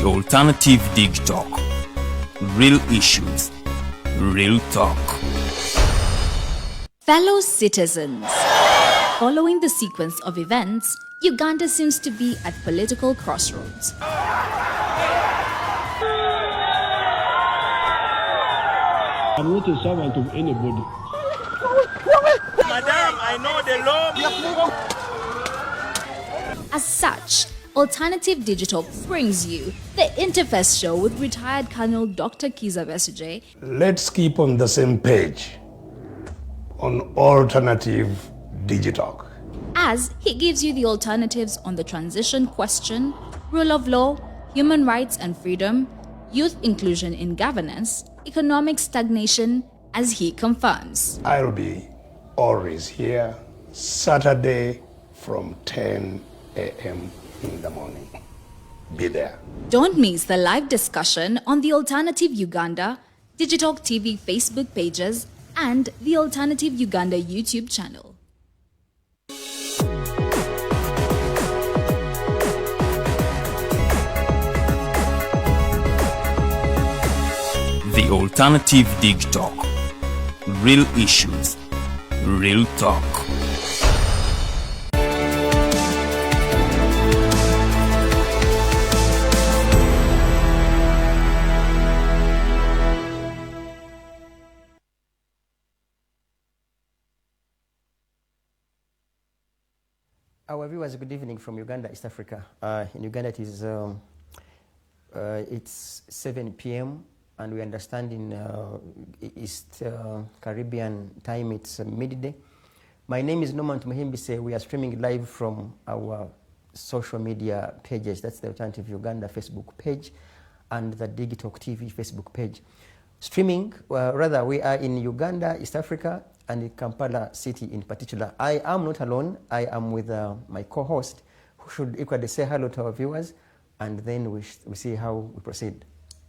The Alternative Digitalk. Real issues, real talk. Fellow citizens, following the sequence of events, Uganda seems to be at political crossroads. I'm not a servant of anybody. Madam, I know the law. As such, Alternative Digital brings you the Interface Show with retired Colonel Dr. Kiza Besuje. Let's keep on the same page on Alternative Digitalk, As he gives you the alternatives on the transition question, rule of law, human rights and freedom, youth inclusion in governance, economic stagnation, as he confirms. I'll be always here Saturday from 10 a.m. in the morning. Be there. Don't miss the live discussion on the Alternative Uganda, Digitalk TV Facebook pages, and the Alternative Uganda YouTube channel. The Alternative Digitalk. Real issues, real talk. Our viewers, good evening from Uganda, East Africa. In Uganda, it's 7 p.m. and we understand in East Caribbean time it's midday. My name is Norman Tumuhimbise. We are streaming live from our social media pages. That's the Alternative Uganda Facebook page and the Digitalk TV Facebook page. Streaming, we are in Uganda, East Africa, and in Kampala City in particular. I am not alone. I am with my co-host, who should equally say hello to our viewers, and then we see how we proceed.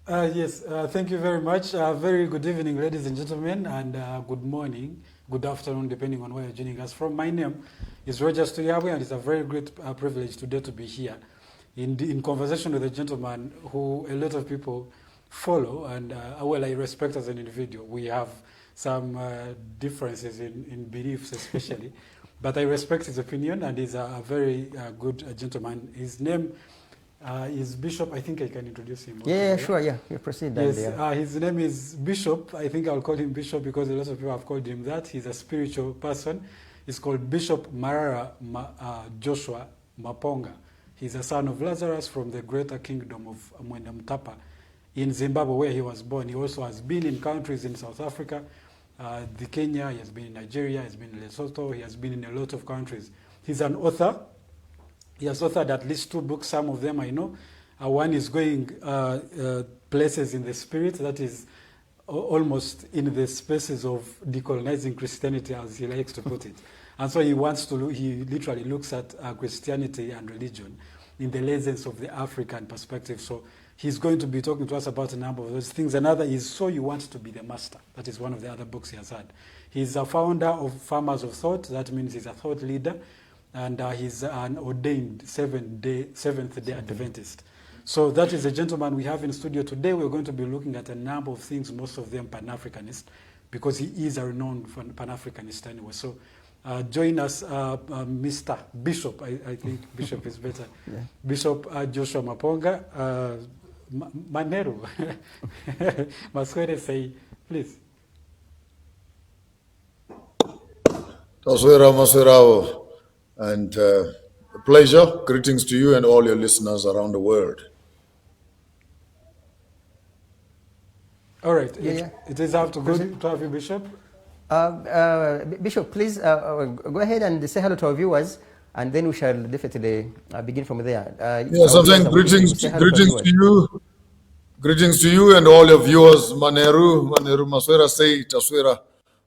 Yes, thank you very much. Very good evening, ladies and gentlemen, and good morning, good afternoon, depending on where you're joining us from. My name is Roger Stuyabwe, and it's a very great privilege today to be here in conversation with a gentleman who a lot of people follow, and I respect as an individual. We have some differences in beliefs especially, but I respect his opinion, and he's a very good gentleman. His name is Bishop. I think I can introduce him. Yeah, sure, yeah. You proceed. Yes, his name is Bishop. I think I'll call him Bishop because a lot of people have called him that. He's a spiritual person. He's called Bishop Joshua Maponga. He's a son of Lazarus from the greater kingdom of Mwenda Mtapa in Zimbabwe, where he was born. He also has been in countries in South Africa, the Kenya, he has been in Nigeria, he has been in Lesotho, he has been in a lot of countries. He's an author. He has authored at least 2 books, some of them I know. One is Going Places in the Spirit, that is almost in the spaces of decolonizing Christianity, as he likes to put it. And so he literally looks at Christianity and religion in the lens of the African perspective. So he's going to be talking to us about a number of those things. Another is So You Want to Be the Master. That is one of the other books he has had. He's a founder of Farmers of Thought. That means he's a thought leader. And he's an ordained Seventh-day Adventist. So that is the gentleman we have in studio today. We're going to be looking at a number of things, most of them Pan-Africanist, because he is a renowned Pan-Africanist anyway. So join us, Mr. Bishop. I think Bishop is better. Yeah. Bishop Joshua Maponga. Manero. Maswere say, please. Maswera. And a pleasure. Greetings to you and all your listeners around the world. All right. It is up to have you, Bishop. Bishop, please go ahead and say hello to our viewers, and then we shall definitely begin from there. Yes, I'm saying greetings to you. Greetings to you and all your viewers. Maneru Maswera say Taswera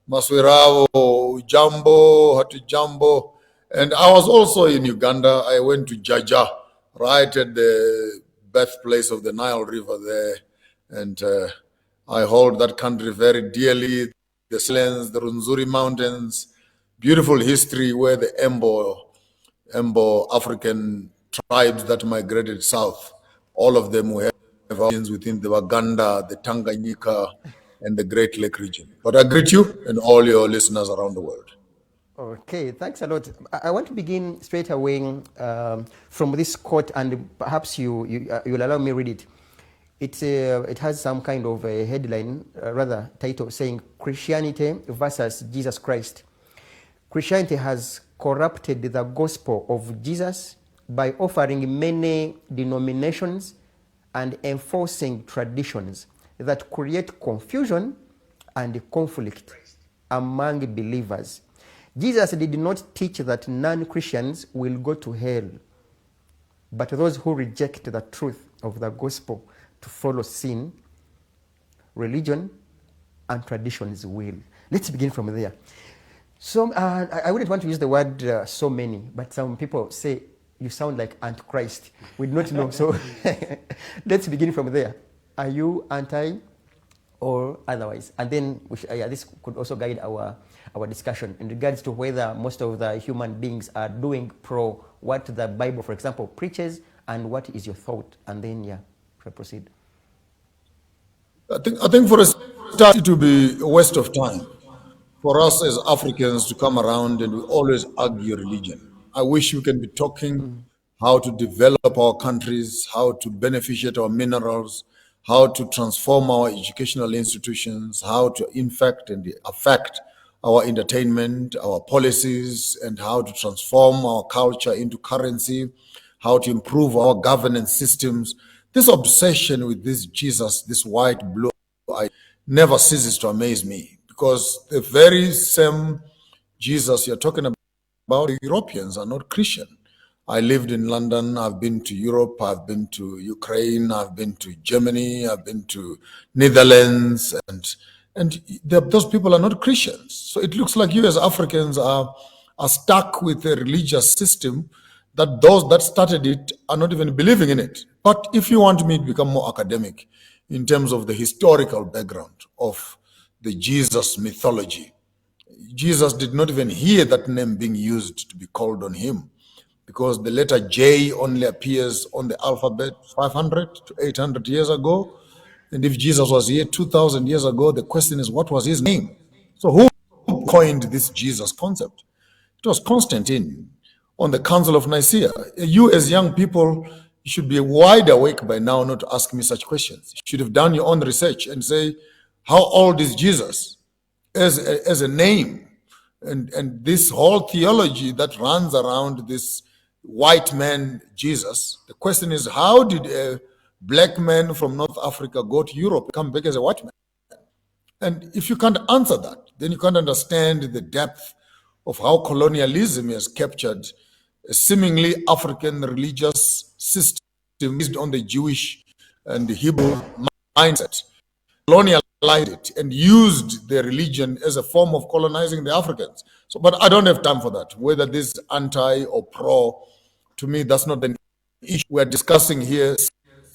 Maswerao Jambo Hatu Jambo. And I was also in Uganda. I went to Jaja, right at the birthplace of the Nile River there. And I hold that country very dearly. The Slens, the Runzuri Mountains, beautiful history where the Embo African tribes that migrated south, all of them were within the Waganda, the Tanganyika, and the Great Lake region. But I greet you and all your listeners around the world. Okay, thanks a lot. I want to begin straight away from this quote, and perhaps you'll allow me read it. It has some kind of a headline, rather title, saying Christianity versus Jesus Christ. Christianity has corrupted the gospel of Jesus by offering many denominations and enforcing traditions that create confusion and conflict among believers. Jesus did not teach that non-Christians will go to hell, but those who reject the truth of the gospel to follow sin, religion, and traditions will. Let's begin from there. So I wouldn't want to use the word so many, but some people say you sound like Antichrist. We do not know. So let's begin from there. Are you anti or otherwise? And then this could also guide our discussion in regards to whether most of the human beings are doing pro what the Bible, for example, preaches, and what is your thought? And then, proceed. I think for a start, it will be a waste of time for us as Africans to come around and we always argue religion. I wish we can be talking how to develop our countries, how to beneficiate our minerals, how to transform our educational institutions, how to infect and affect our entertainment, our policies, and how to transform our culture into currency, how to improve our governance systems. This obsession with this Jesus, this white, blue eye, never ceases to amaze me, because the very same Jesus you're talking about, the Europeans are not Christian. I lived in London, I've been to Europe, I've been to Ukraine, I've been to Germany, I've been to Netherlands, and those people are not Christians. So it looks like you as Africans are stuck with a religious system that those that started it are not even believing in it. But if you want me to become more academic in terms of the historical background of the Jesus mythology, Jesus did not even hear that name being used to be called on him, because the letter J only appears on the alphabet 500 to 800 years ago. And if Jesus was here 2,000 years ago, the question is, what was his name? So who coined this Jesus concept? It was Constantine on the Council of Nicaea. You as young people, you should be wide awake by now not to ask me such questions. You should have done your own research and say, how old is Jesus as a name? And this whole theology that runs around this white man Jesus, the question is, how did a black man from North Africa go to Europe, come back as a white man? And if you can't answer that, then you can't understand the depth of how colonialism has captured a seemingly African religious system based on the Jewish and the Hebrew mindset, colonialized it and used their religion as a form of colonizing the Africans. So, but I don't have time for that. Whether this is anti or pro, to me, that's not the issue. We're discussing here,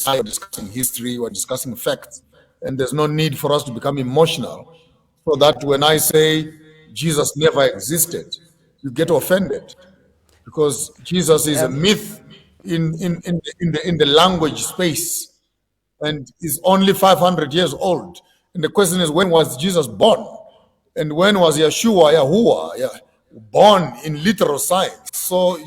we're discussing history, we're discussing facts, and there's no need for us to become emotional so that when I say Jesus never existed, you get offended, because Jesus is a myth in the language space and is only 500 years old. And the question is, when was Jesus born? And when was Yahuwah born in literal science? So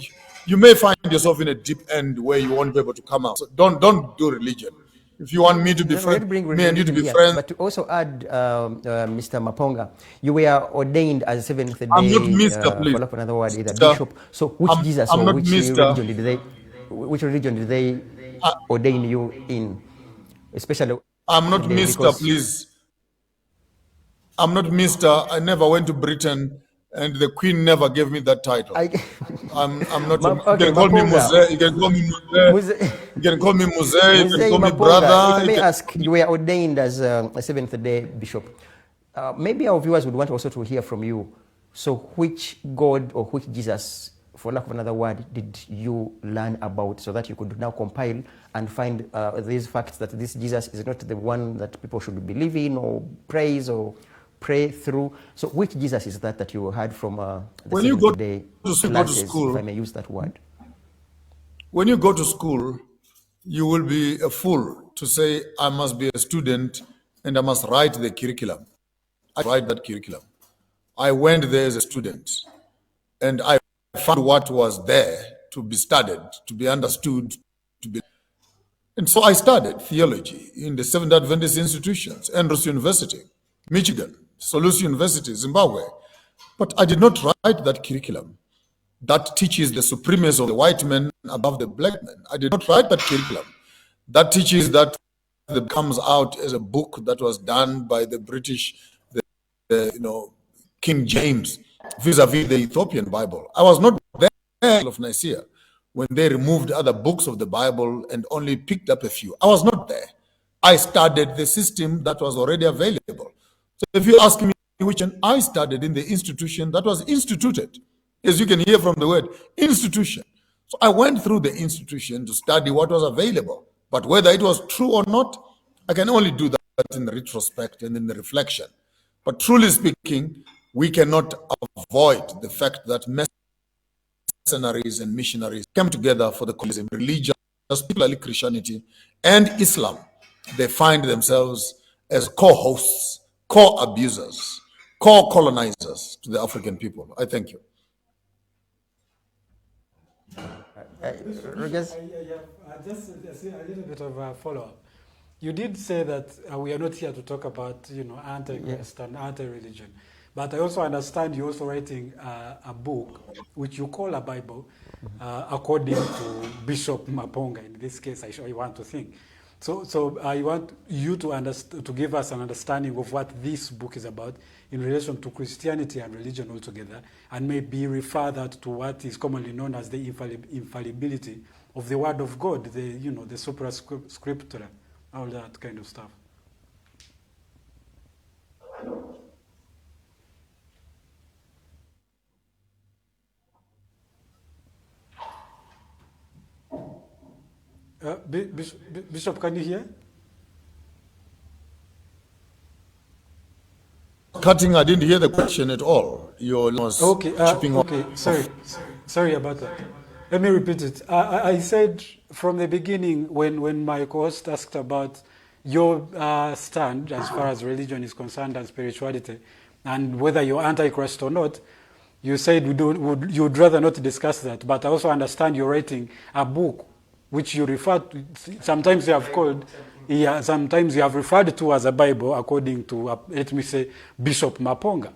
you may find yourself in a deep end where you won't be able to come out. So don't do religion. If you want me to be friends, me and you to be friends. But to also add, Mr. Maponga, you were ordained as a Seventh-day. I'm not Mr. Please. For lack of another word, either bishop. So which Jesus or which religion did they ordain you in? Especially. I'm not Mr. Please. I'm not Mr. I never went to Britain, and the Queen never gave me that title. I'm not. You can call me Mzee. You can call me Mzee. You can call me Mzee. You can call me brother. If I may ask, you were ordained as a Seventh-day Bishop. Maybe our viewers would want also to hear from you. So, which God or which Jesus, for lack of another word, did you learn about, so that you could now compile and find these facts that this Jesus is not the one that people should believe in or praise or pray through? So which Jesus is that you heard from the Seventh-day classes, if I may use that word? When you go to school, you will be a fool to say I must be a student and I must write the curriculum. I write that curriculum. I went there as a student and I found what was there to be studied, to be understood, to be. And so I studied theology in the Seventh Adventist institutions, Andrews University, Michigan, Solusi University, Zimbabwe. But I did not write that curriculum that teaches the supremacy of the white man above the black man. I did not write that curriculum that teaches that comes out as a book that was done by the British, King James, vis-a-vis the Ethiopian Bible. I was not there of Nicaea when they removed other books of the Bible and only picked up a few. I was not there. I studied the system that was already available. So if you ask me which one, I studied in the institution that was instituted. As you can hear from the word, institution. So I went through the institution to study what was available. But whether it was true or not, I can only do that in retrospect and in the reflection. But truly speaking, we cannot avoid the fact that mercenaries and missionaries came together for the colonialism, religion, particularly Christianity and Islam. They find themselves as co-hosts, co-abusers, co-colonizers to the African people. I thank you. Just a little bit of a follow-up. You did say that we are not here to talk about, anti-Christ and anti-religion, but I also understand you're also writing a book which you call a Bible, according to Bishop Maponga. In this case, I want to think. So I want you to give us an understanding of what this book is about in relation to Christianity and religion altogether, and maybe refer that to what is commonly known as the infallibility of the Word of God, the supra scriptura, all that kind of stuff. Bishop, can you hear? Cutting, I didn't hear the question at all. Your was chipping off. Okay, sorry about that. Let me repeat it. I said from the beginning when my co-host asked about your stand as far as religion is concerned and spirituality, and whether you're anti-Christ or not, you said you'd rather not discuss that. But I also understand you're writing a book which you refer to, sometimes you have called, sometimes you have referred to as a Bible, according to, let me say, Bishop Maponga.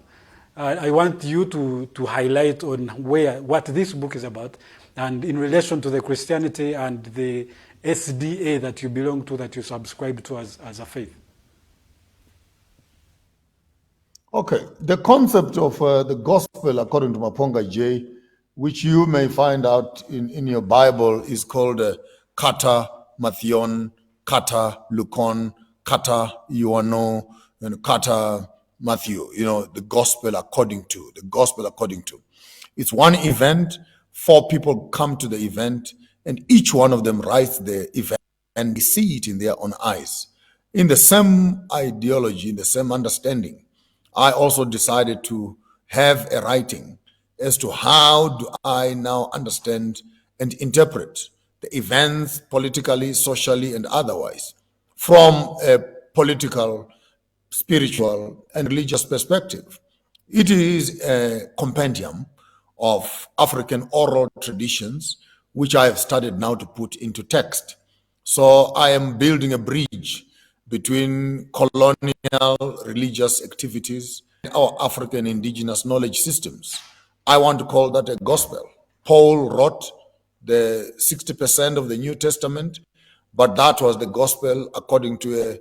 I want you to highlight on what this book is about, and in relation to the Christianity and the SDA that you belong to, that you subscribe to as a faith. Okay, the concept of the gospel according to Maponga J, which you may find out in your Bible, is called Kata Mattheon, Kata Lukon, Kata Ioanno, and Kata Matthew. The gospel according to. It's one event. 4 people come to the event, and each one of them writes the event, and they see it in their own eyes. In the same ideology, in the same understanding, I also decided to have a writing as to how do I now understand and interpret the events politically, socially, and otherwise from a political, spiritual, and religious perspective. It is a compendium of African oral traditions, which I have started now to put into text. So I am building a bridge between colonial religious activities and our African indigenous knowledge systems. I want to call that a gospel. Paul wrote the 60% of the New Testament, but that was the gospel according to a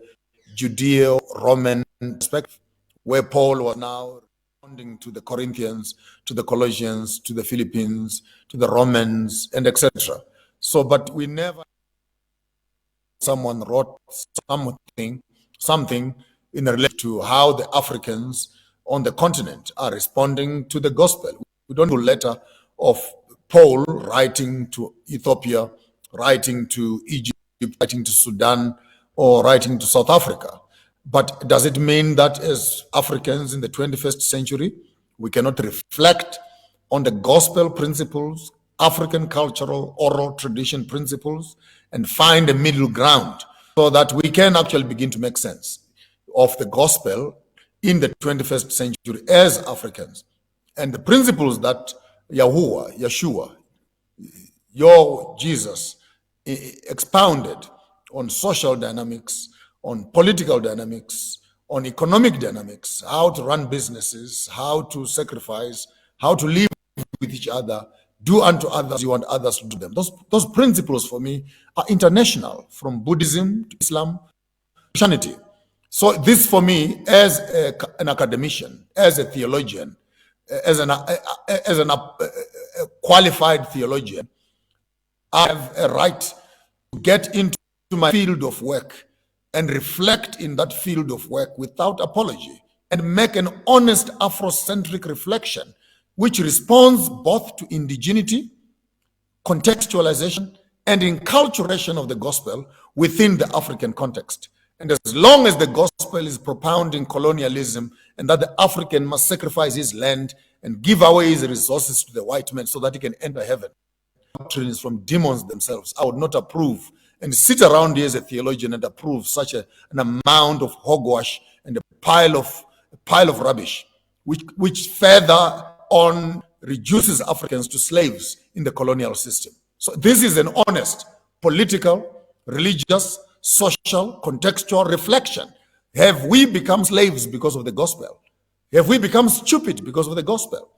Judeo-Roman perspective, where Paul was now responding to the Corinthians, to the Colossians, to the Philippines, to the Romans, and etc. So, but we never, someone wrote something in relation to how the Africans on the continent are responding to the gospel. We don't do a letter of Paul writing to Ethiopia, writing to Egypt, writing to Sudan, or writing to South Africa. But does it mean that as Africans in the 21st century, we cannot reflect on the gospel principles, African cultural oral tradition principles, and find a middle ground so that we can actually begin to make sense of the gospel in the 21st century as Africans. And the principles that Yeshua, your Jesus, expounded on social dynamics, on political dynamics, on economic dynamics, how to run businesses, how to sacrifice, how to live with each other, do unto others you want others to do them. Those principles for me are international, from Buddhism to Islam, Christianity. So this for me, as an academician, as a theologian, as a qualified theologian, I have a right to get into my field of work and reflect in that field of work without apology and make an honest Afrocentric reflection which responds both to indigeneity, contextualization, and enculturation of the gospel within the African context. And as long as the gospel is propounding colonialism and that the African must sacrifice his land and give away his resources to the white man so that he can enter heaven, doctrines from demons themselves, I would not approve and sit around here as a theologian and approve such an amount of hogwash and a pile of rubbish, which further on reduces Africans to slaves in the colonial system. So this is an honest political, religious, social, contextual reflection. Have we become slaves because of the gospel? Have we become stupid because of the gospel?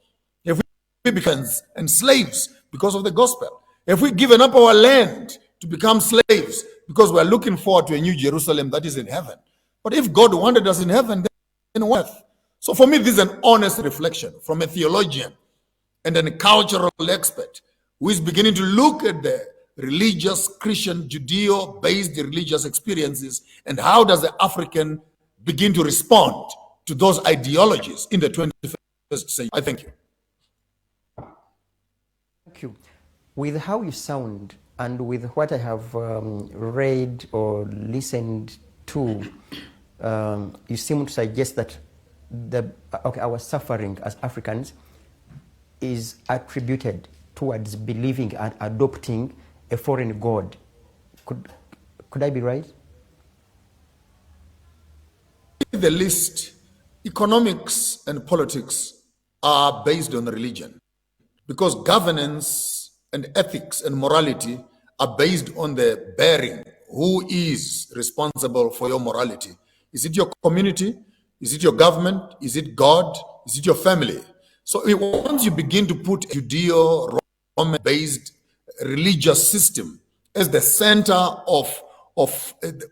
Have we become slaves because of the gospel? Have we given up our land to become slaves because we're looking forward to a new Jerusalem that is in heaven? But if God wanted us in heaven, then what? So for me, this is an honest reflection from a theologian and a cultural expert who is beginning to look at the religious, Christian, Judeo-based religious experiences and how does the African begin to respond to those ideologies in the 21st century. I thank you. Thank you. With how you sound and with what I have read or listened to, you seem to suggest that our suffering as Africans is attributed towards believing and adopting a foreign god. Could I be right? The list, economics and politics are based on religion, because governance and ethics and morality are based on the bearing. Who is responsible for your morality? Is it your community? Is it your government? Is it God? Is it your family? So once you begin to put a Judeo-Roman-based religious system as the center of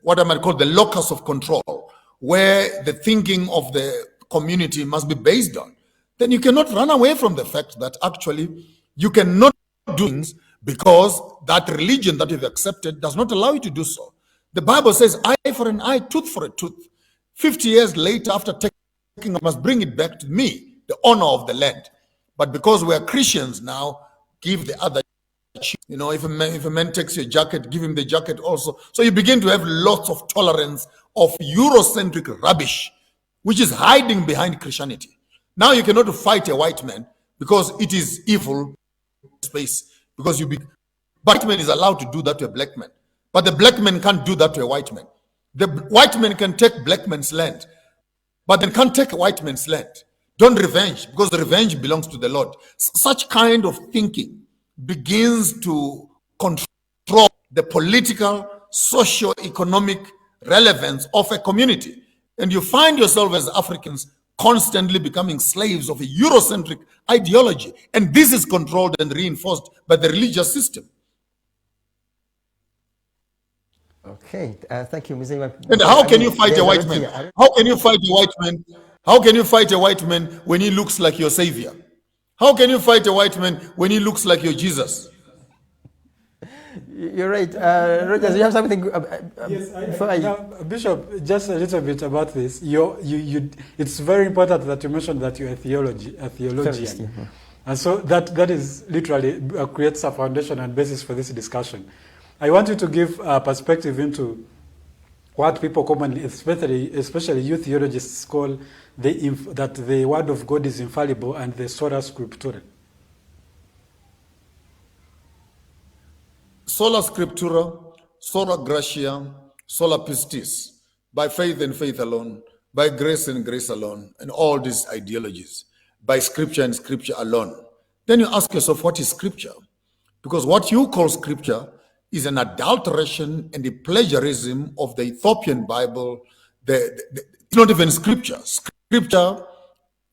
what I might call the locus of control, where the thinking of the community must be based on, then you cannot run away from the fact that actually you cannot do things because that religion that you've accepted does not allow you to do so. The Bible says, eye for an eye, tooth for a tooth. 50 years later, after taking, I must bring it back to me, the honor of the land. But because we are Christians now, give the other. You know, if a man takes your jacket, give him the jacket also. So you begin to have lots of tolerance of Eurocentric rubbish, which is hiding behind Christianity. Now you cannot fight a white man because it is evil space. Because white man is allowed to do that to a black man, but the black man can't do that to a white man. The white man can take black man's land, but they can't take a white man's land. Don't revenge, because the revenge belongs to the Lord. Such kind of thinking begins to control the political, socio-economic relevance of a community. And you find yourself as Africans constantly becoming slaves of a Eurocentric ideology. And this is controlled and reinforced by the religious system. Okay, thank you, Mzee. And how can you fight a white man? How can you fight a white man? How can you fight a white man when he looks like your savior? How can you fight a white man when he looks like your Jesus? You're right. Rogers, you have something? Now, Bishop, just a little bit about this. It's very important that you mentioned that you're a theologian. And so that is literally creates a foundation and basis for this discussion. I want you to give a perspective into what people commonly, especially youth theologists, call that the word of God is infallible and the sola scriptura. Sola scriptura, sola gratia, sola pistis, by faith and faith alone, by grace and grace alone, and all these ideologies, by scripture and scripture alone. Then you ask yourself, what is scripture? Because what you call scripture is an adulteration and a plagiarism of the Ethiopian Bible. It's not even scripture. Scripture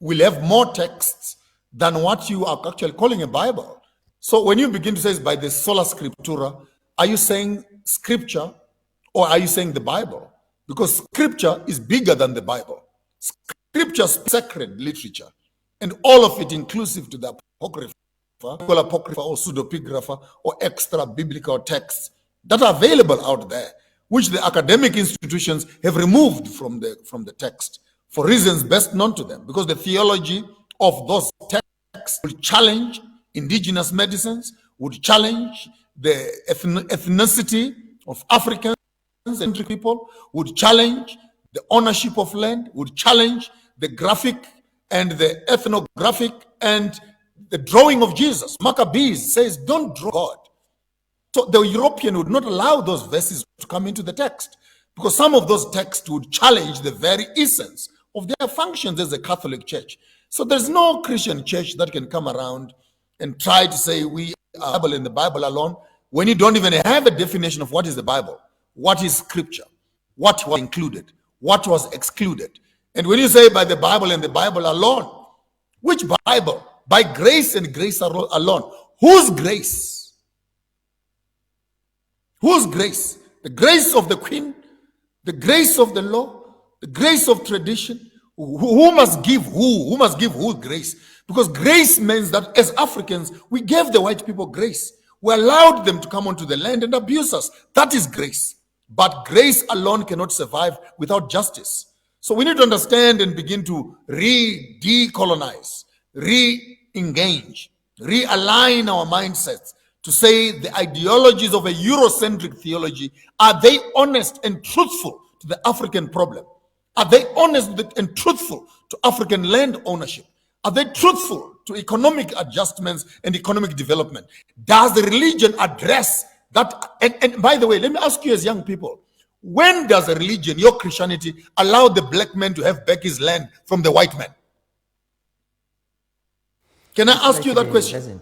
will have more texts than what you are actually calling a Bible. So when you begin to say it's by the sola scriptura, are you saying scripture or are you saying the Bible? Because scripture is bigger than the Bible. Scripture is sacred literature, and all of it inclusive to the apocrypha, or pseudepigrapha, or extra biblical texts that are available out there, which the academic institutions have removed from the text for reasons best known to them, because the theology of those texts will challenge indigenous medicines, would challenge the ethnicity of Africans and people, would challenge the ownership of land, would challenge the graphic and the ethnographic and the drawing of Jesus. Maccabees says, don't draw God. So the European would not allow those verses to come into the text, because some of those texts would challenge the very essence of their functions as a Catholic church. So there's no Christian church that can come around and try to say we are Bible in the Bible alone, when you don't even have a definition of what is the Bible, what is scripture, what was included, what was excluded. And when you say by the Bible and the Bible alone, which Bible? By grace and grace alone. Whose grace? Whose grace? The grace of the Queen, the grace of the law, the grace of tradition. Who must give who? Who must give who grace? Because grace means that as Africans, we gave the white people grace. We allowed them to come onto the land and abuse us. That is grace. But grace alone cannot survive without justice. So we need to understand and begin to decolonize, re-engage, realign our mindsets to say the ideologies of a Eurocentric theology, are they honest and truthful to the African problem? Are they honest and truthful to African land ownership? Are they truthful to economic adjustments and economic development? Does the religion address that? And by the way, let me ask you as young people, when does a religion, your Christianity, allow the black man to have back his land from the white man? Can I ask you that question?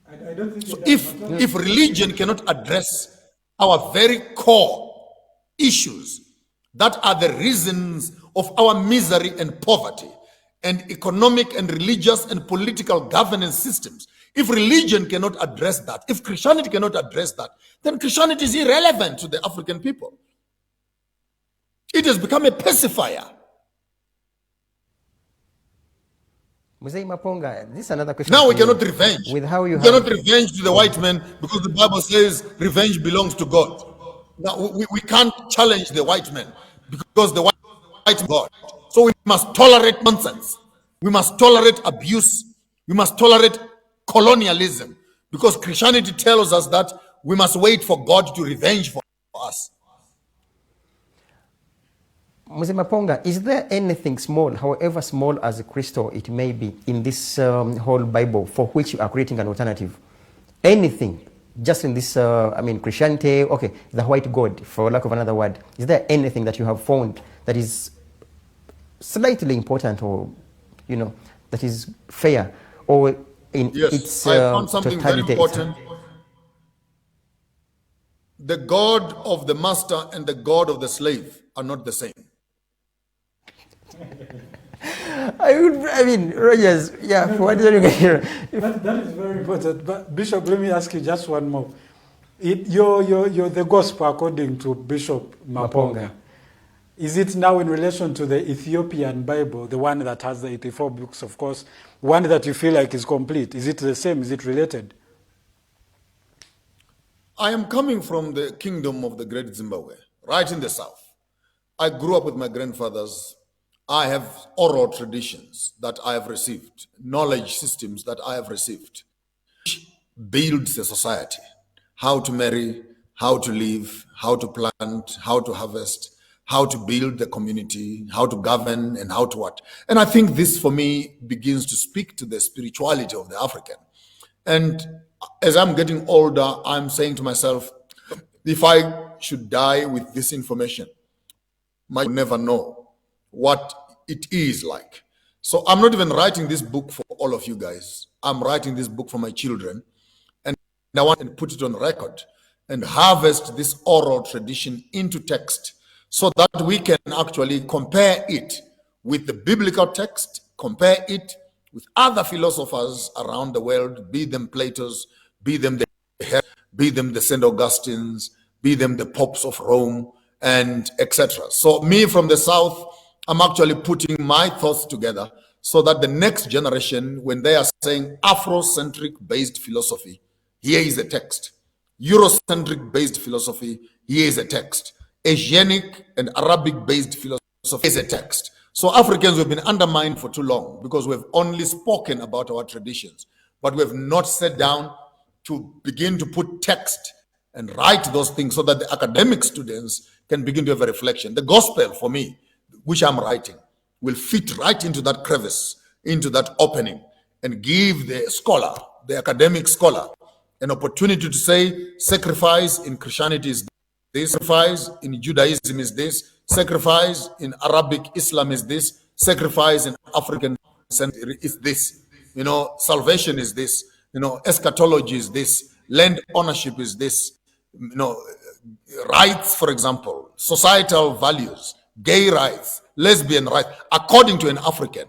I don't think so if religion cannot address our very core issues that are the reasons of our misery and poverty and economic and religious and political governance systems, if religion cannot address that, if Christianity cannot address that, then Christianity is irrelevant to the African people. It has become a pacifier. Mzee Maponga, this is another question. Now we cannot revenge. With how you cannot revenge to the white man, because the Bible says revenge belongs to God. Now we can't challenge the white man because the white man is God. So we must tolerate nonsense. We must tolerate abuse. We must tolerate colonialism, because Christianity tells us that we must wait for God to revenge for us. Mzee Maponga, is there anything small, however small as a crystal it may be, in this whole Bible for which you are creating an alternative? Anything, just in this, Christianity, okay, the white God, for lack of another word. Is there anything that you have found that is slightly important, or, that is fair, or in its I found something very important. The God of the master and the God of the slave are not the same. Rogers, yeah, what did you get here? That is very important. But Bishop, let me ask you just one more. You're the gospel according to Bishop Maponga. Is it now in relation to the Ethiopian Bible, the one that has the 84 books, of course, one that you feel like is complete? Is it the same? Is it related? I am coming from the kingdom of the great Zimbabwe, right in the south. I grew up with my grandfathers. I have oral traditions that I have received, knowledge systems that I have received, which builds a society. How to marry, how to live, how to plant, how to harvest, how to build the community, how to govern, and how to what. And I think this, for me, begins to speak to the spirituality of the African. And as I'm getting older, I'm saying to myself, If I should die with this information, I will never know what it is like. So I'm not even writing this book for all of you guys. I'm writing this book for my children, and I want to put it on record and harvest this oral tradition into text so that we can actually compare it with the biblical text, compare it with other philosophers around the world, be them Plato's, be them the St. Augustines, be them the popes of Rome, and etc. So me from the South, I'm actually putting my thoughts together so that the next generation, when they are saying Afrocentric based philosophy, here is a text. Eurocentric based philosophy, here is a text. Asianic and Arabic based philosophy is a text. So Africans have been undermined for too long because we've only spoken about our traditions, but we've not sat down to begin to put text and write those things so that the academic students can begin to have a reflection. The gospel, for me, which I'm writing, will fit right into that crevice, into that opening, and give the scholar, the academic scholar, an opportunity to say sacrifice in Christianity is this, sacrifice in Judaism is this, sacrifice in Arabic Islam is this, sacrifice in African is this, salvation is this, eschatology is this, land ownership is this, rights, for example, societal values, gay rights, lesbian rights, according to an African.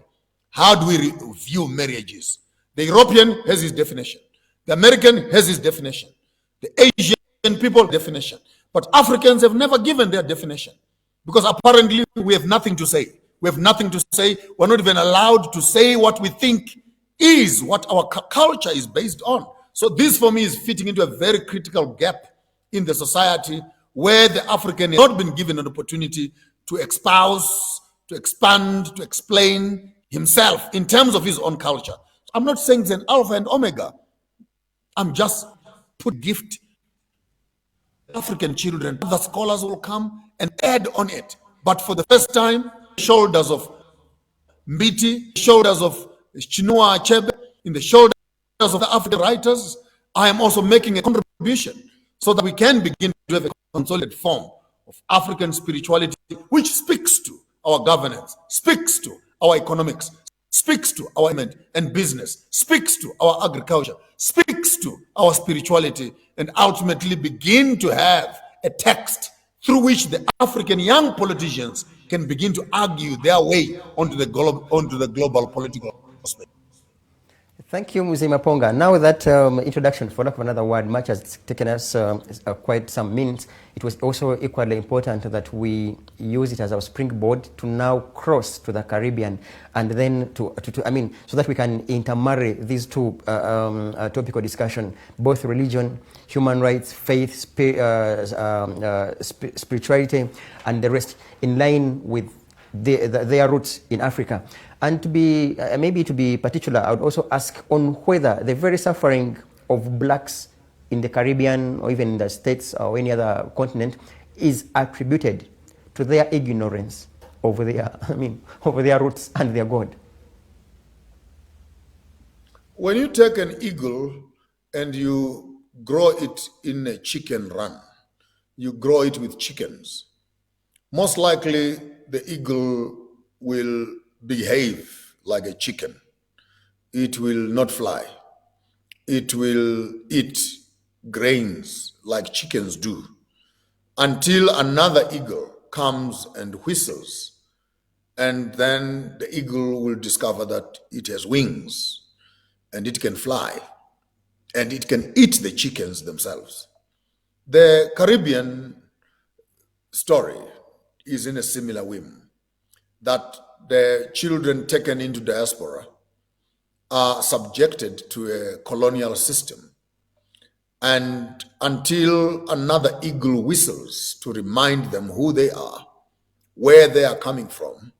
How do we view marriages? The European has his definition. The American has his definition. The Asian people definition. But Africans have never given their definition because apparently we have nothing to say. We have nothing to say. We're not even allowed to say what we think is what our culture is based on. So this for me is fitting into a very critical gap in the society where the African has not been given an opportunity to espouse, to expand, to explain himself in terms of his own culture. I'm not saying it's an alpha and omega. I'm just put gift African children. The scholars will come and add on it. But for the first time, shoulders of Mbiti, shoulders of Chinua Achebe, in the shoulders of the African writers, I am also making a contribution so that we can begin to have a consolidated form of African spirituality, which speaks to our governance, speaks to our economics, speaks to our environment and business, speaks to our agriculture, speaks to our spirituality, and ultimately begin to have a text through which the African young politicians can begin to argue their way onto the global political space. Thank you, Mzee Maponga. Now that introduction, for lack of another word, much has taken us quite some minutes, it was also equally important that we use it as our springboard to now cross to the Caribbean, and then so that we can intermarry these two topical discussion, both religion, human rights, faith, spirituality, and the rest, in line with their roots in Africa. And to be maybe to be particular, I would also ask on whether the very suffering of blacks in the Caribbean or even in the States or any other continent is attributed to their ignorance over their roots and their God. When you take an eagle and you grow it in a chicken run, you grow it with chickens, most likely the eagle will behave like a chicken. It will not fly. It will eat grains like chickens do until another eagle comes and whistles, and then the eagle will discover that it has wings and it can fly and it can eat the chickens themselves. The Caribbean story is in a similar whim, that the children taken into diaspora are subjected to a colonial system, and until another eagle whistles to remind them who they are, where they are coming from,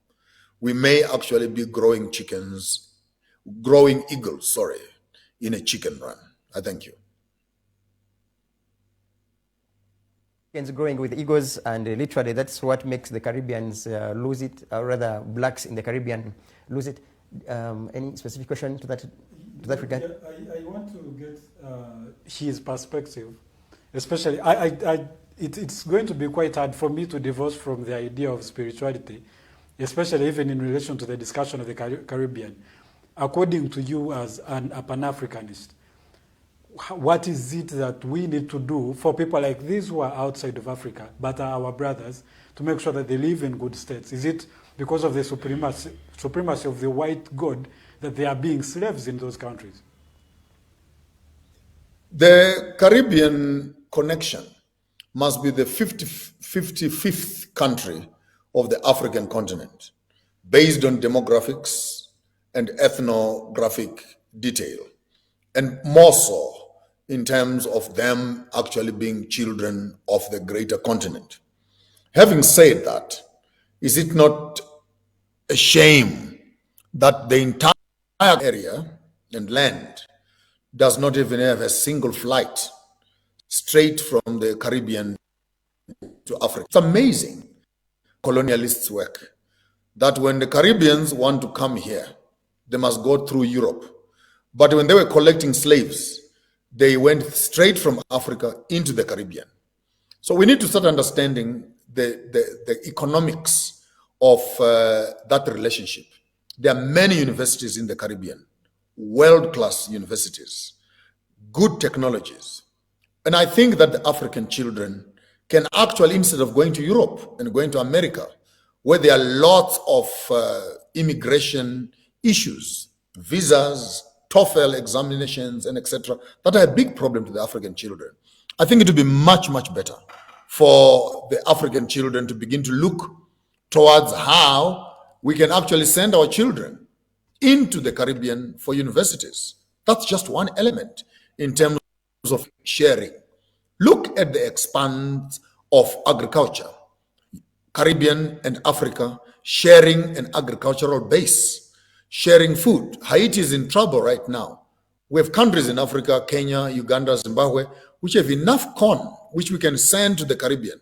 we may actually be growing eagles, in a chicken run. I thank you. Chickens growing with eagles, and literally that's what makes the Caribbeans lose it, or rather blacks in the Caribbean lose it. Any specific question to that regard? Yeah, I want to get his perspective, especially I it's going to be quite hard for me to divorce from the idea of spirituality, especially even in relation to the discussion of the Caribbean. According to you as a Pan-Africanist, what is it that we need to do for people like these who are outside of Africa but are our brothers to make sure that they live in good states? Is it because of the supremacy of the white god that they are being slaves in those countries? The Caribbean connection must be the 55th country of the African continent, based on demographics and ethnographic detail, and more so in terms of them actually being children of the greater continent. Having said that, is it not a shame that the entire area and land does not even have a single flight straight from the Caribbean to Africa? It's amazing colonialists' work that when the Caribbeans want to come here, they must go through Europe. But when they were collecting slaves, they went straight from Africa into the Caribbean. So we need to start understanding the economics of that relationship. There are many universities in the Caribbean, world-class universities, good technologies. And I think that the African children can actually, instead of going to Europe and going to America, where there are lots of immigration issues, visas, TOEFL examinations, and etc., that are a big problem to the African children. I think it would be much, much better for the African children to begin to look towards how we can actually send our children into the Caribbean for universities. That's just one element in terms of sharing. Look at the expanse of agriculture. Caribbean and Africa sharing an agricultural base, sharing food. Haiti is in trouble right now. We have countries in Africa, Kenya, Uganda, Zimbabwe, which have enough corn, which we can send to the Caribbean.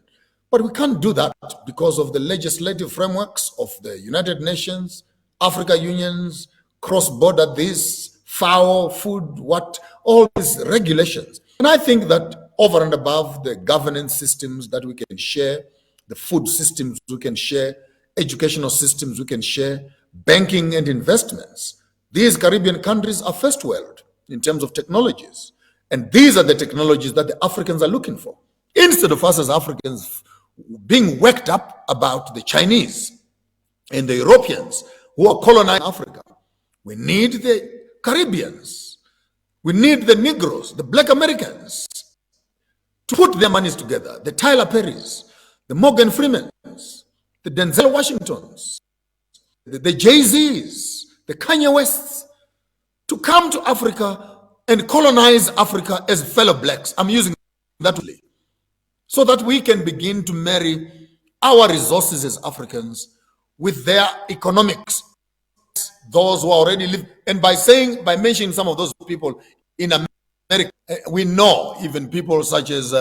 But we can't do that because of the legislative frameworks of the United Nations, Africa Unions, cross-border this, FAO, food, what, all these regulations. And I think that over and above the governance systems that we can share, the food systems we can share, educational systems we can share, banking and investments, these Caribbean countries are first world in terms of technologies. And these are the technologies that the Africans are looking for. Instead of us as Africans being worked up about the Chinese and the Europeans who are colonizing Africa, we need the Caribbeans, we need the Negroes, the Black Americans, to put their monies together, the Tyler Perrys, the Morgan Freemans, the Denzel Washingtons, the Jay-Z's, the Kanye Wests, to come to Africa and colonize Africa as fellow blacks. I'm using that only, so that we can begin to marry our resources as Africans with their economics, those who already live. And by mentioning some of those people in America, we know even people such as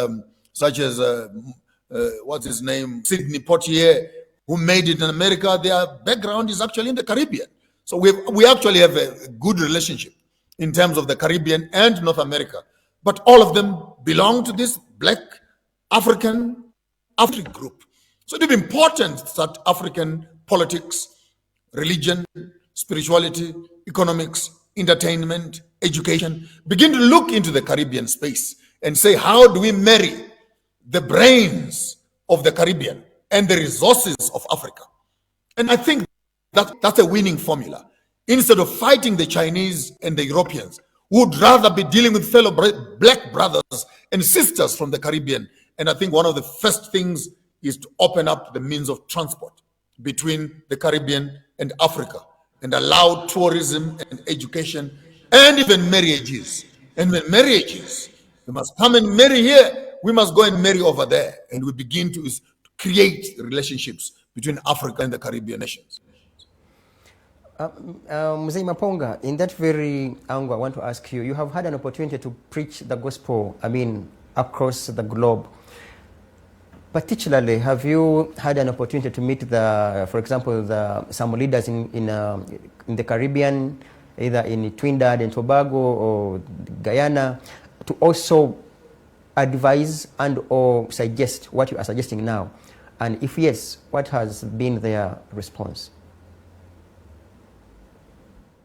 what's his name, Sidney Poitier, who made it in America. Their background is actually in the Caribbean. So we actually have a good relationship in terms of the Caribbean and North America. But all of them belong to this Black African group. So it is important that African politics, religion, spirituality, economics, entertainment, education begin to look into the Caribbean space and say, how do we marry the brains of the Caribbean and the resources of Africa? And I think that's a winning formula. Instead of fighting the Chinese and the Europeans, who would rather be dealing with fellow black brothers and sisters from the Caribbean. And I think one of the first things is to open up the means of transport between the Caribbean and Africa and allow tourism and education and even marriages. And when marriages, we must come and marry here, we must go and marry over there. And we begin to create relationships between Africa and the Caribbean nations. Mzee Maponga, in that very angle, I want to ask you, you have had an opportunity to preach the gospel, across the globe. Particularly, have you had an opportunity to meet for example, some leaders in the Caribbean, either in Trinidad and Tobago or Guyana, to also advise and or suggest what you are suggesting now? And if yes, what has been their response?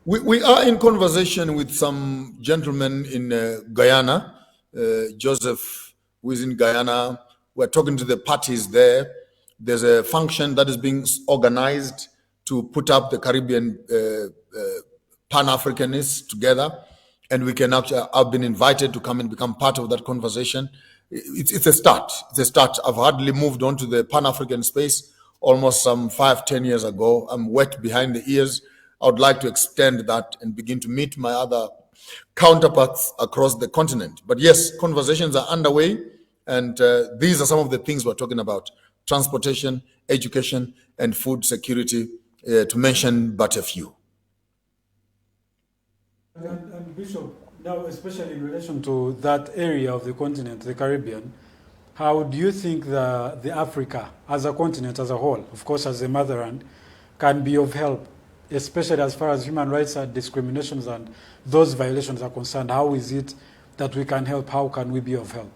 We are in conversation with some gentlemen in Guyana, Joseph, who is in Guyana. We're talking to the parties there. There's a function that is being organized to put up the Caribbean Pan-Africanists together. And we can actually, I've been invited to come and become part of that conversation. It's a start. It's a start. I've hardly moved on to the Pan-African space almost some 5-10 years ago. I'm wet behind the ears. I would like to extend that and begin to meet my other counterparts across the continent. But yes, conversations are underway, and these are some of the things we're talking about: transportation, education, and food security, to mention but a few. And Bishop, now especially in relation to that area of the continent, the Caribbean, how do you think the Africa as a continent as a whole, of course as a motherland, can be of help, especially as far as human rights and discriminations and those violations are concerned? How is it that we can help? How can we be of help?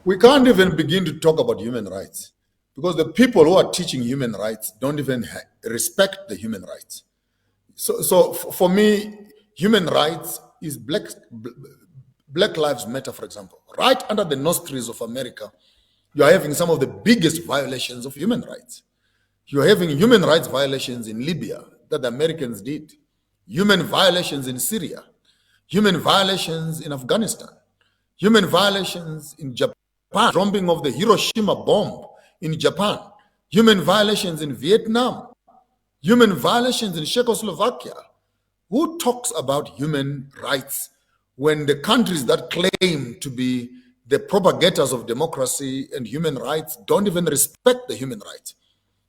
We can't even begin to talk about human rights because the people who are teaching human rights don't even respect the human rights. So for me, human rights is Black Lives Matter, for example. Right under the nostrils of America, you are having some of the biggest violations of human rights. You are having human rights violations in Libya that the Americans did, human violations in Syria, human violations in Afghanistan, human violations in Japan, dropping of the Hiroshima bomb in Japan, human violations in Vietnam, human violations in Czechoslovakia. Who talks about human rights when the countries that claim to be the propagators of democracy and human rights don't even respect the human rights?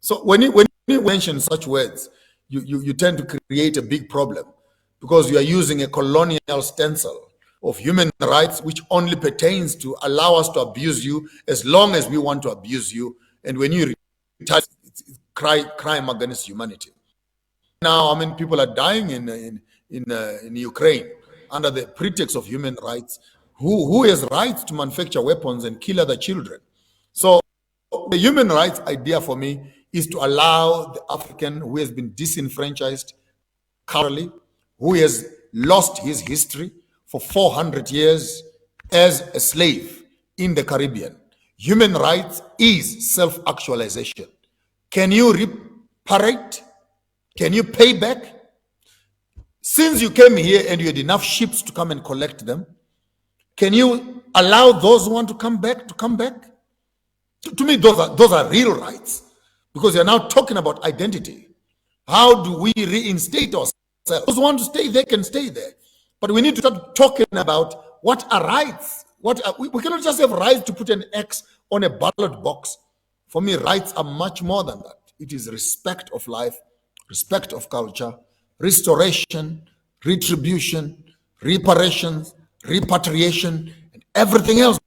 So when you mention such words, you tend to create a big problem because you are using a colonial stencil of human rights which only pertains to allow us to abuse you as long as we want to abuse you. And when you retire, it's crime against humanity. Now, I mean, people are dying in Ukraine under the pretext of human rights. Who has rights to manufacture weapons and kill other children? So the human rights idea for me is to allow the African who has been disenfranchised culturally, who has lost his history for 400 years as a slave in the Caribbean. Human rights is self-actualization. Can you reparate? Can you pay back? Since you came here and you had enough ships to come and collect them, can you allow those who want to come back to come back? To me, those are real rights, because you're now talking about identity. How do we reinstate ourselves? Those who want to stay there can stay there. But we need to start talking about what are rights. We cannot just have rights to put an X on a ballot box. For me, rights are much more than that. It is respect of life, respect of culture, restoration, retribution, reparations, repatriation, and everything else.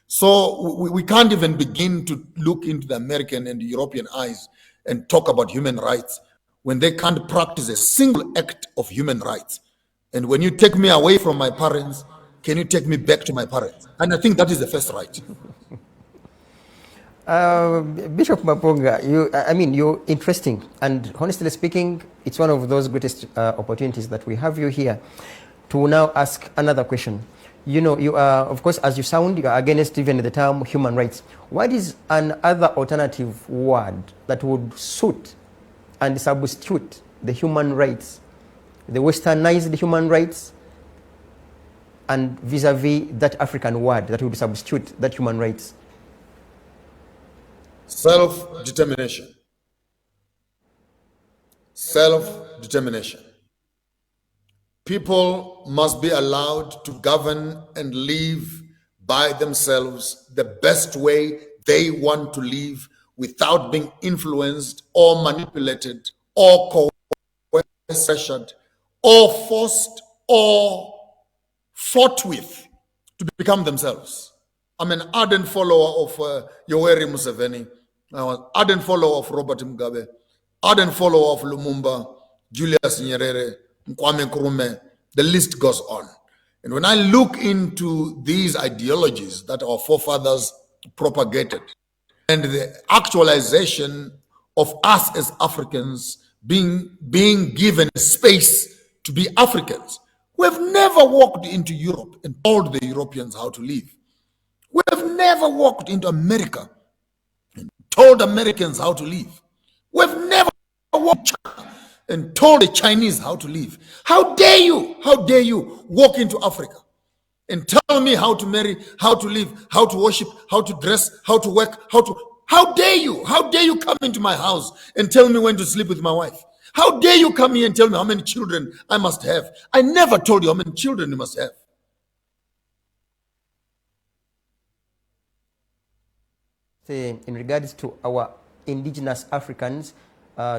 So we can't even begin to look into the American and the European eyes and talk about human rights when they can't practice a single act of human rights. And when you take me away from my parents, can you take me back to my parents? And I think that is the first right. Bishop Maponga, you're interesting. And honestly speaking, it's one of those greatest opportunities that we have you here to now ask another question. You know, you are, of course, as you sound, you are against even the term human rights. What is another alternative word that would suit and substitute the human rights, the westernized human rights, and vis-a-vis that African word that would substitute that human rights? Self-determination. Self-determination. People must be allowed to govern and live by themselves the best way they want to live without being influenced or manipulated or coerced or forced or fought with to become themselves. I'm an ardent follower of Yoweri Museveni. I'm an ardent follower of Robert Mugabe, ardent follower of Lumumba, Julius Nyerere, Kwame Nkrumah. The list goes on. And when I look into these ideologies that our forefathers propagated and the actualization of us as Africans being given space to be Africans, we have never walked into Europe and told the Europeans how to live. We have never walked into America and told Americans how to live. We've never walked China and told the Chinese how to live. How dare you walk into Africa and tell me how to marry, how to live, how to worship, how to dress, how to work, how dare you come into my house and tell me when to sleep with my wife? How dare you come here and tell me how many children I must have? I never told you how many children you must have. In regards to our indigenous Africans,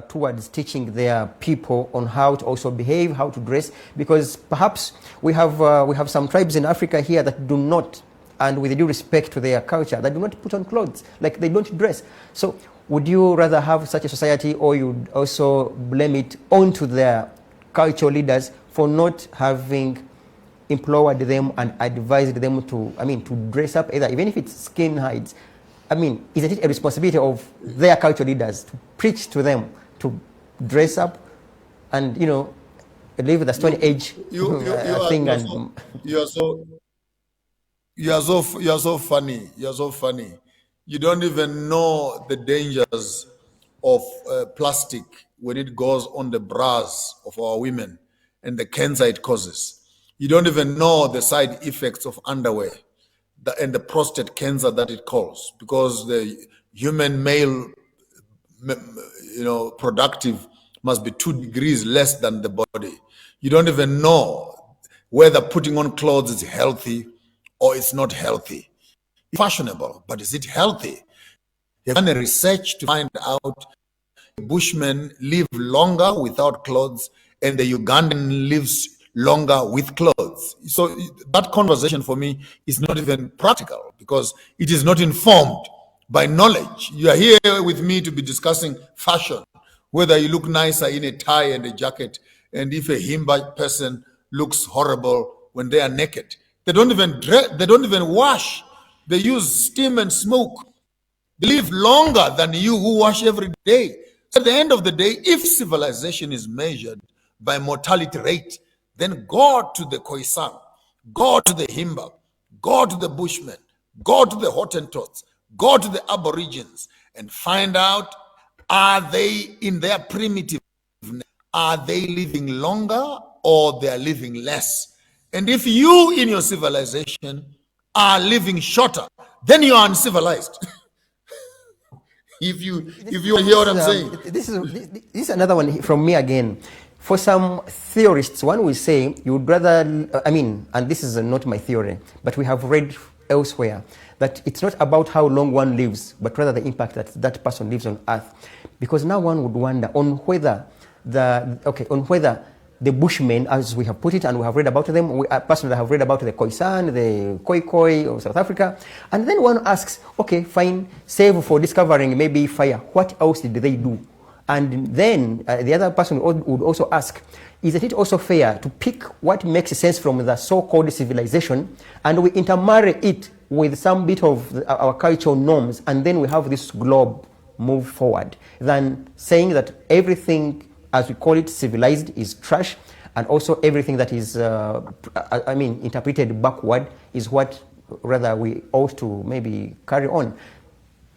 towards teaching their people on how to also behave, how to dress, because perhaps we have some tribes in Africa here that do not, and with due respect to their culture, that do not put on clothes, like they don't dress. So would you rather have such a society, or you'd also blame it onto their cultural leaders for not having implored them and advised them to dress up, even if it's skin hides? Isn't it a responsibility of their cultural leaders to preach to them to dress up and, live the Stone Age thing? You are so funny. You're so funny. You don't even know the dangers of plastic when it goes on the bras of our women and the cancer it causes. You don't even know the side effects of underwear and the prostate cancer that it causes, because the human male, productive must be 2 degrees less than the body. You don't even know whether putting on clothes is healthy or it's not healthy. It's fashionable, but is it healthy? They've done a research to find out Bushmen live longer without clothes and the Ugandan lives longer with clothes. So that conversation for me is not even practical, because it is not informed by knowledge. You are here with me to be discussing fashion, whether you look nicer in a tie and a jacket, and if a Himba person looks horrible when they are naked. They don't even wash. They use steam and smoke. They live longer than you who wash every day. At the end of the day, if civilization is measured by mortality rate, then go to the Khoisan, go to the Himba, go to the Bushmen, go to the Hottentots, go to the Aborigines, and find out, are they in their primitiveness? Are they living longer or they are living less? And if you in your civilization are living shorter, then you are uncivilized. If you hear what I'm saying. This is another one from me again. For some theorists, one will say you would rather, and this is not my theory, but we have read elsewhere that it's not about how long one lives, but rather the impact that person lives on Earth. Because now one would wonder on whether the Bushmen, as we have put it, and we have read about them, we personally have read about the Khoisan, the Khoi of South Africa, and then one asks, okay, fine, save for discovering maybe fire, what else did they do? And then the other person would also ask, isn't it also fair to pick what makes sense from the so-called civilization and we intermarry it with some bit of our cultural norms, and then we have this globe move forward, than saying that everything, as we call it, civilized is trash, and also everything that is, interpreted backward is what rather we ought to maybe carry on.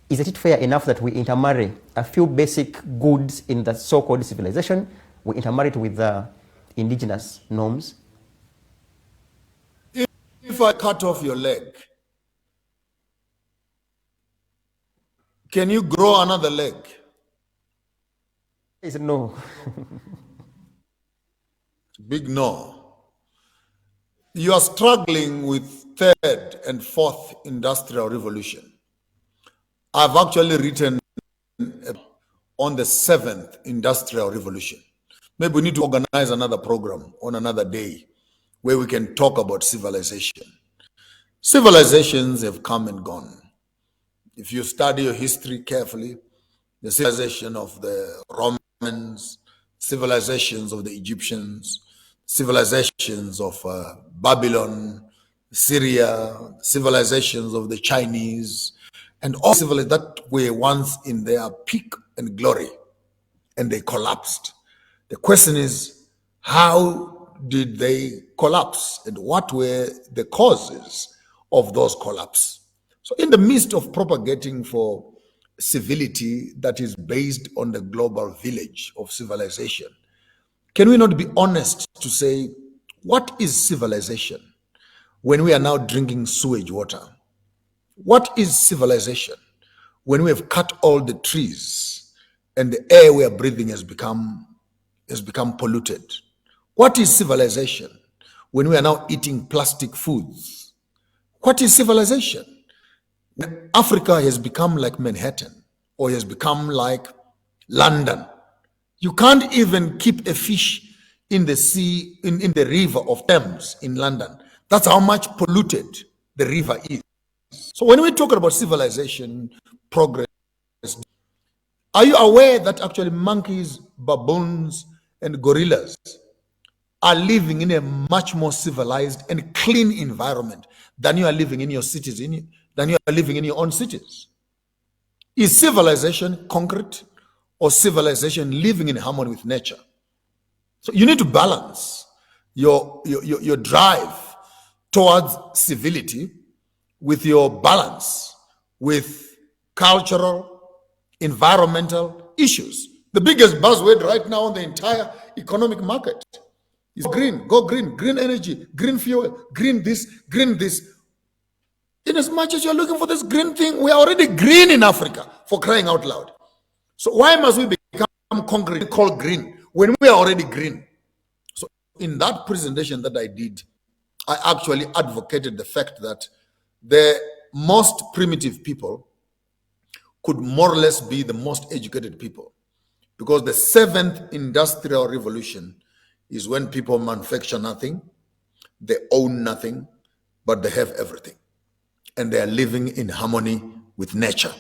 Isn't it fair enough that we intermarry a few basic goods in the so-called civilization, we intermarry it with the indigenous norms? If I cut off your leg, can you grow another leg? Is no. Big no. You are struggling with third and fourth industrial revolution. I've actually written on the seventh industrial revolution. Maybe we need to organize another program on another day where we can talk about civilization. Civilizations have come and gone. If you study your history carefully, the civilization of the Romans, civilizations of the Egyptians, civilizations of Babylon, Syria, civilizations of the Chinese, and all civilizations that were once in their peak and glory, and they collapsed. The question is, how did they collapse, and what were the causes of those collapse? So in the midst of propagating for civility that is based on the global village of civilization, can we not be honest to say, what is civilization when we are now drinking sewage water? What is civilization when we have cut all the trees and the air we are breathing has become polluted? What is civilization when we are now eating plastic foods? What is civilization? Africa has become like Manhattan, or has become like London. You can't even keep a fish in the sea, in the river of Thames in London. That's how much polluted the river is. So when we talk about civilization, progress, are you aware that actually monkeys, baboons, and gorillas are living in a much more civilized and clean environment than you are living in your cities, than you are living in your own cities? Is civilization concrete, or civilization living in harmony with nature? So you need to balance your drive towards civility with your balance with cultural, environmental issues. The biggest buzzword right now on the entire economic market is green. Go green, green energy, green fuel, green this, green this. In as much as you're looking for this green thing, we are already green in Africa, for crying out loud. So why must we become concrete, called green, when we are already green? So in that presentation that I did, I actually advocated the fact that the most primitive people could more or less be the most educated people, because the 7th industrial revolution is when people manufacture nothing, they own nothing, but they have everything, and they are living in harmony with nature.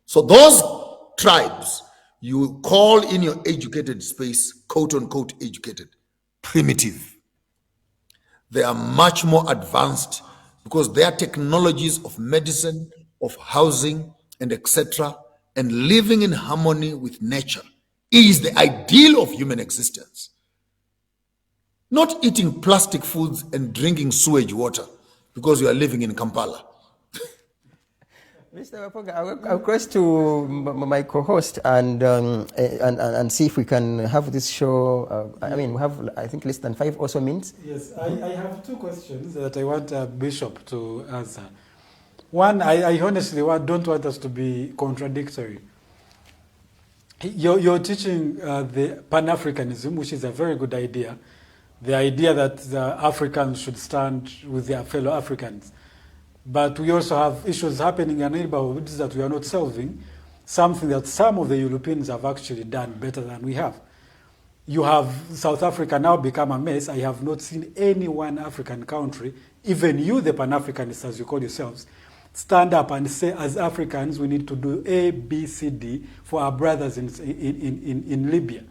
So those tribes you call in your educated space, quote unquote educated, primitive. They are much more advanced because their technologies of medicine, of housing, and etc., and living in harmony with nature is the ideal of human existence. Not eating plastic foods and drinking sewage water because you are living in Kampala. Mr. Maponga, I'll cross to my co-host and see if we can have this show. I mean, we have, I think, less than 5 or so minutes. Yes, I have 2 questions that I want Bishop to answer. One, I honestly don't want us to be contradictory. You're teaching the Pan-Africanism, which is a very good idea. The idea that the Africans should stand with their fellow Africans. But we also have issues happening in our neighborhoods that we are not solving, something that some of the Europeans have actually done better than we have. You have South Africa now become a mess. I have not seen any one African country, even you, the Pan-Africanists, as you call yourselves, stand up and say, as Africans, we need to do A, B, C, D for our brothers in Libya,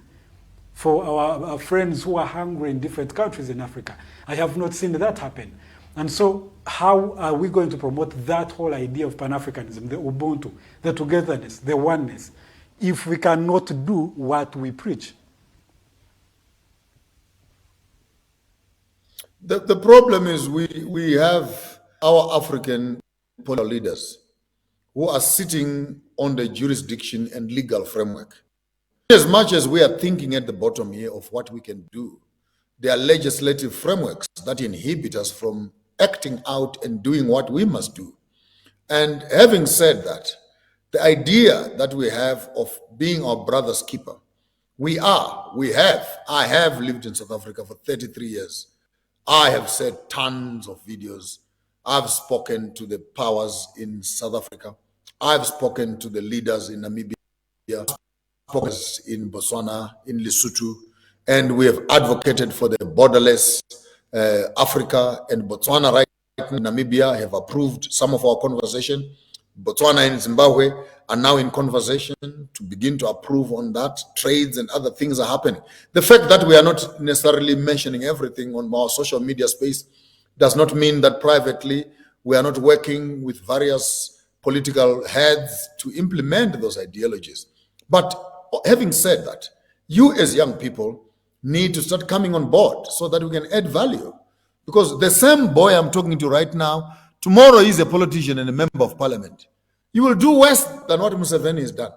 for our friends who are hungry in different countries in Africa. I have not seen that happen. And so how are we going to promote that whole idea of Pan-Africanism, the Ubuntu, the togetherness, the oneness, if we cannot do what we preach? The problem is we have our African political leaders who are sitting on the jurisdiction and legal framework. As much as we are thinking at the bottom here of what we can do, there are legislative frameworks that inhibit us from acting out and doing what we must do. And having said that, the idea that we have of being our brother's keeper, I have lived in South Africa for 33 years. I have said tons of videos. I've spoken to the powers in South Africa. I've spoken to the leaders in Namibia, in Botswana, in Lesotho, and we have advocated for the borderless Africa, and Botswana right now, Namibia have approved some of our conversation. Botswana and Zimbabwe are now in conversation to begin to approve on that. Trades and other things are happening. The fact that we are not necessarily mentioning everything on our social media space does not mean that privately we are not working with various political heads to implement those ideologies. But having said that, you as young people need to start coming on board so that we can add value. Because the same boy I'm talking to right now, tomorrow he's a politician and a member of parliament. You will do worse than what Museveni has done.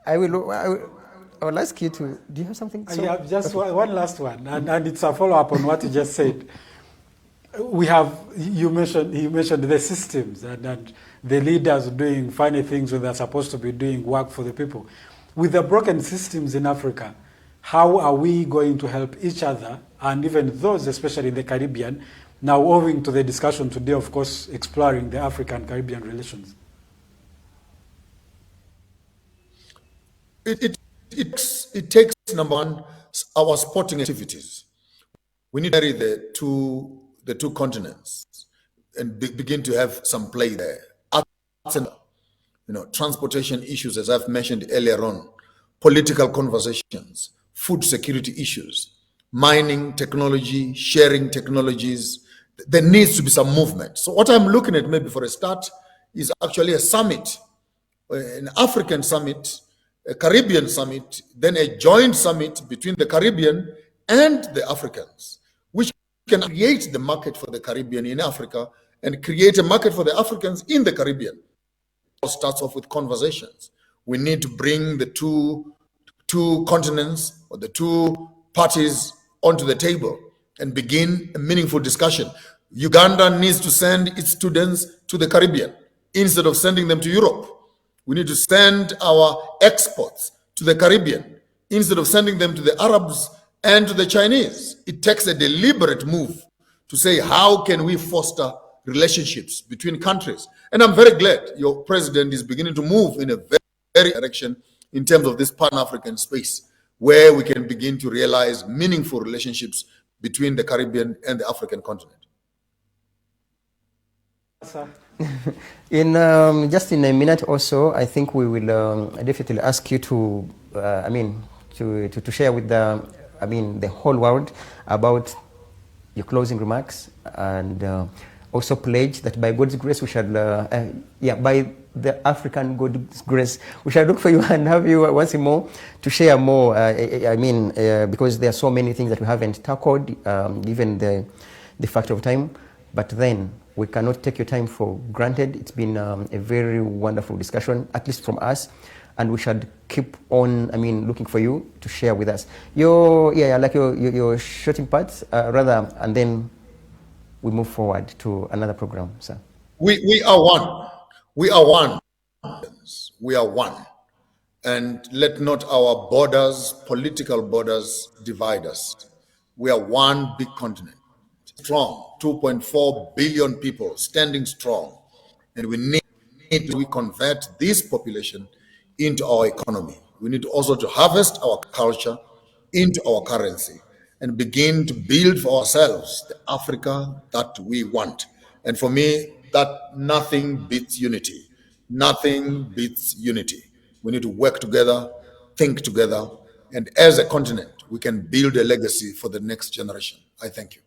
I will ask you to, do you have something? Yeah, just one last one, and it's a follow-up on what you just said. You mentioned the systems and the leaders doing funny things when they're supposed to be doing work for the people. With the broken systems in Africa, how are we going to help each other, and even those, especially in the Caribbean, now owing to the discussion today, of course, exploring the African-Caribbean relations? It takes, number one, our sporting activities. We need to marry the two continents and begin to have some play there. Arts and, transportation issues, as I've mentioned earlier on, political conversations, food security issues, mining technology, sharing technologies. There needs to be some movement. So what I'm looking at maybe for a start is actually a summit, an African summit, a Caribbean summit, then a joint summit between the Caribbean and the Africans, which can create the market for the Caribbean in Africa and create a market for the Africans in the Caribbean. It starts off with conversations. We need to bring the two continents or the two parties onto the table and begin a meaningful discussion. Uganda needs to send its students to the Caribbean instead of sending them to Europe. We need to send our exports to the Caribbean instead of sending them to the Arabs and to the Chinese. It takes a deliberate move to say, how can we foster relationships between countries? And I'm very glad your president is beginning to move in a very direction in terms of this Pan-African space, where we can begin to realize meaningful relationships between the Caribbean and the African continent. In just in a minute or so, I think we will definitely ask you to, to share with the whole world about your closing remarks, and also pledge that by God's grace we shall, by the African God's grace, we shall look for you and have you once more to share more. Because there are so many things that we haven't tackled, given the factor of time. But then we cannot take your time for granted. It's been a very wonderful discussion, at least from us, and we should keep on. Looking for you to share with us your shooting parts, and then we move forward to another program, sir. We are one. We are one. We are one. And let not our borders, political borders, divide us. We are one big continent. Strong, 2.4 billion people standing strong. And we need to convert this population into our economy. We need also to harvest our culture into our currency and begin to build for ourselves the Africa that we want. And for me, that nothing beats unity. Nothing beats unity. We need to work together, think together, and as a continent, we can build a legacy for the next generation. I thank you.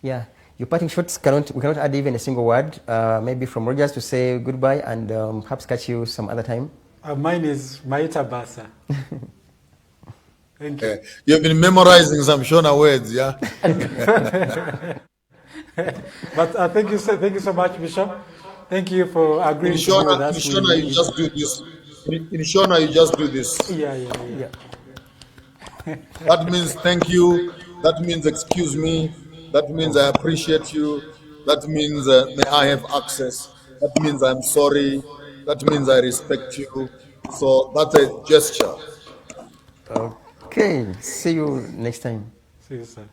Yeah, your parting shots, we cannot add even a single word. Maybe from Rogers to say goodbye and perhaps catch you some other time. Mine is Maita Basa. Thank you. You've been memorizing some Shona words, yeah? But thank you so much, Bishop. Thank you for agreeing to do that. In Shona, you just do this. In Shona, you just do this. Yeah. That means thank you. That means excuse me. That means I appreciate you. That means may I have access. That means I'm sorry. That means I respect you. So that's a gesture. Okay. See you next time. See you, sir.